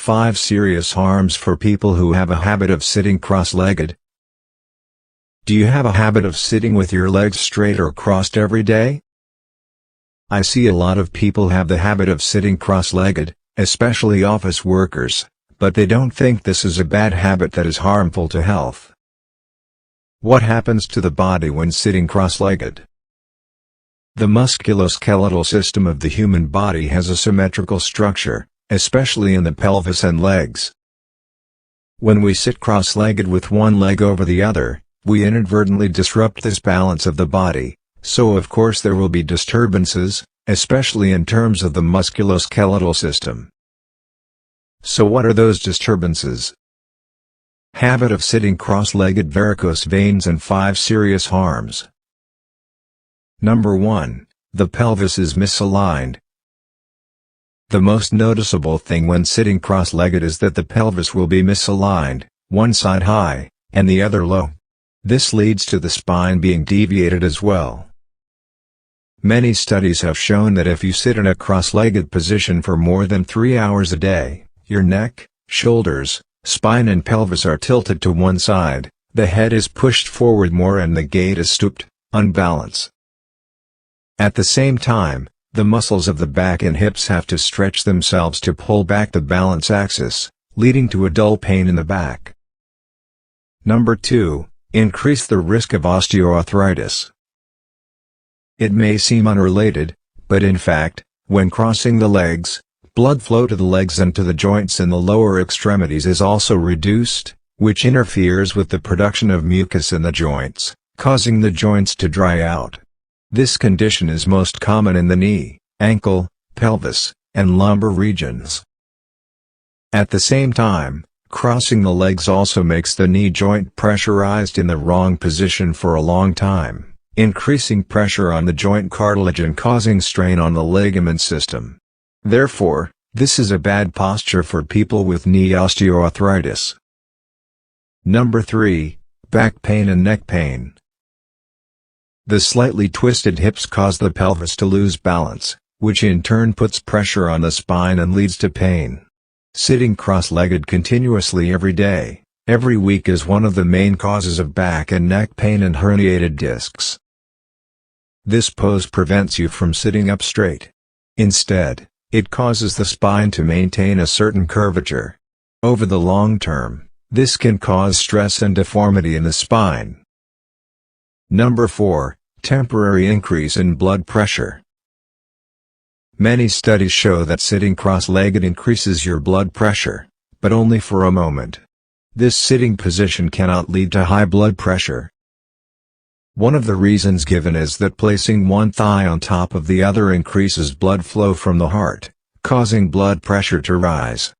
5 serious harms for people who have a habit of sitting cross-legged. Do you have a habit of sitting with your legs straight or crossed every day? I see a lot of people have the habit of sitting cross-legged, especially office workers, but they don't think this is a bad habit that is harmful to health. What happens to the body when sitting cross-legged? The musculoskeletal system of the human body has a symmetrical structure, especially in the pelvis and legs. When we sit cross-legged with one leg over the other, we inadvertently disrupt this balance of the body, so of course there will be disturbances, especially in terms of the musculoskeletal system. So what are those disturbances? Habit of sitting cross-legged, varicose veins, and 5 serious harms. Number 1. The pelvis is misaligned. The most noticeable thing when sitting cross-legged is that the pelvis will be misaligned, one side high, and the other low. This leads to the spine being deviated as well. Many studies have shown that if you sit in a cross-legged position for more than 3 hours a day, your neck, shoulders, spine and pelvis are tilted to one side, the head is pushed forward more and the gait is stooped, unbalanced. At the same time, the muscles of the back and hips have to stretch themselves to pull back the balance axis, leading to a dull pain in the back. Number 2. Increase the risk of osteoarthritis. It may seem unrelated, but in fact, when crossing the legs, blood flow to the legs and to the joints in the lower extremities is also reduced, which interferes with the production of mucus in the joints, causing the joints to dry out. This condition is most common in the knee, ankle, pelvis, and lumbar regions. At the same time, crossing the legs also makes the knee joint pressurized in the wrong position for a long time, increasing pressure on the joint cartilage and causing strain on the ligament system. Therefore, this is a bad posture for people with knee osteoarthritis. Number 3. Back pain and neck pain. The slightly twisted hips cause the pelvis to lose balance, which in turn puts pressure on the spine and leads to pain. Sitting cross-legged continuously every day, every week is one of the main causes of back and neck pain and herniated discs. This pose prevents you from sitting up straight. Instead, it causes the spine to maintain a certain curvature. Over the long term, this can cause stress and deformity in the spine. Number 4. Temporary increase in blood pressure. Many studies show that sitting cross-legged increases your blood pressure, but only for a moment. This sitting position cannot lead to high blood pressure. One of the reasons given is that placing one thigh on top of the other increases blood flow from the heart, causing blood pressure to rise.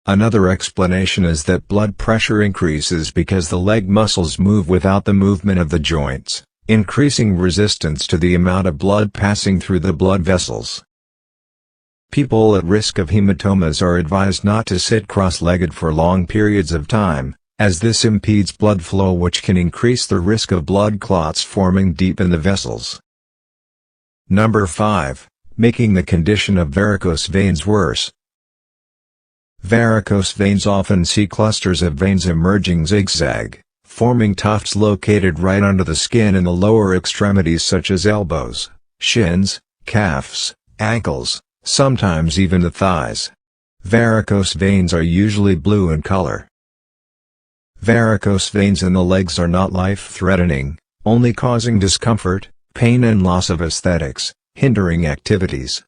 Another explanation is that blood pressure increases because the leg muscles move without the movement of the joints, increasing resistance to the amount of blood passing through the blood vessels. People at risk of hematomas are advised not to sit cross-legged for long periods of time, as this impedes blood flow, which can increase the risk of blood clots forming deep in the vessels. Number 5. Making the condition of varicose veins worse. Varicose veins often see clusters of veins emerging zigzag, forming tufts located right under the skin in the lower extremities such as elbows, shins, calves, ankles, sometimes even the thighs. Varicose veins are usually blue in color. Varicose veins in the legs are not life-threatening, only causing discomfort, pain and loss of aesthetics, hindering activities.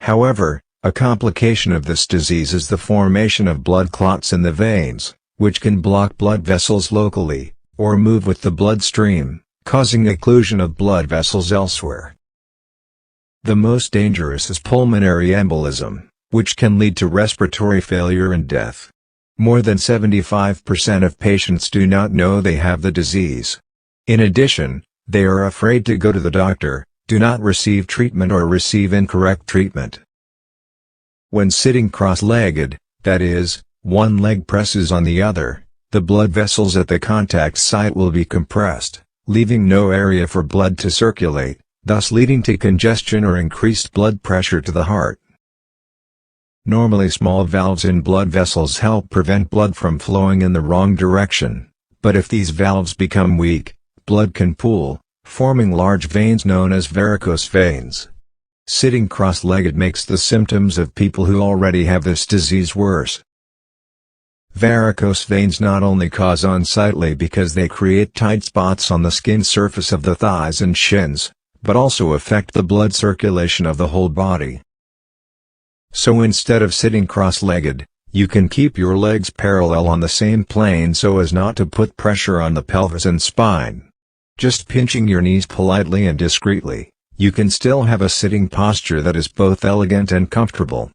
However, a complication of this disease is the formation of blood clots in the veins, which can block blood vessels locally, or move with the bloodstream, causing occlusion of blood vessels elsewhere. The most dangerous is pulmonary embolism, which can lead to respiratory failure and death. More than 75% of patients do not know they have the disease. In addition, they are afraid to go to the doctor, do not receive treatment or receive incorrect treatment. When sitting cross-legged, that is, one leg presses on the other, the blood vessels at the contact site will be compressed, leaving no area for blood to circulate, thus leading to congestion or increased blood pressure to the heart. Normally small valves in blood vessels help prevent blood from flowing in the wrong direction, but if these valves become weak, blood can pool, forming large veins known as varicose veins. Sitting cross-legged makes the symptoms of people who already have this disease worse. Varicose veins not only cause unsightly because they create tight spots on the skin surface of the thighs and shins, but also affect the blood circulation of the whole body. So instead of sitting cross-legged, you can keep your legs parallel on the same plane so as not to put pressure on the pelvis and spine. Just pinching your knees politely and discreetly, you can still have a sitting posture that is both elegant and comfortable.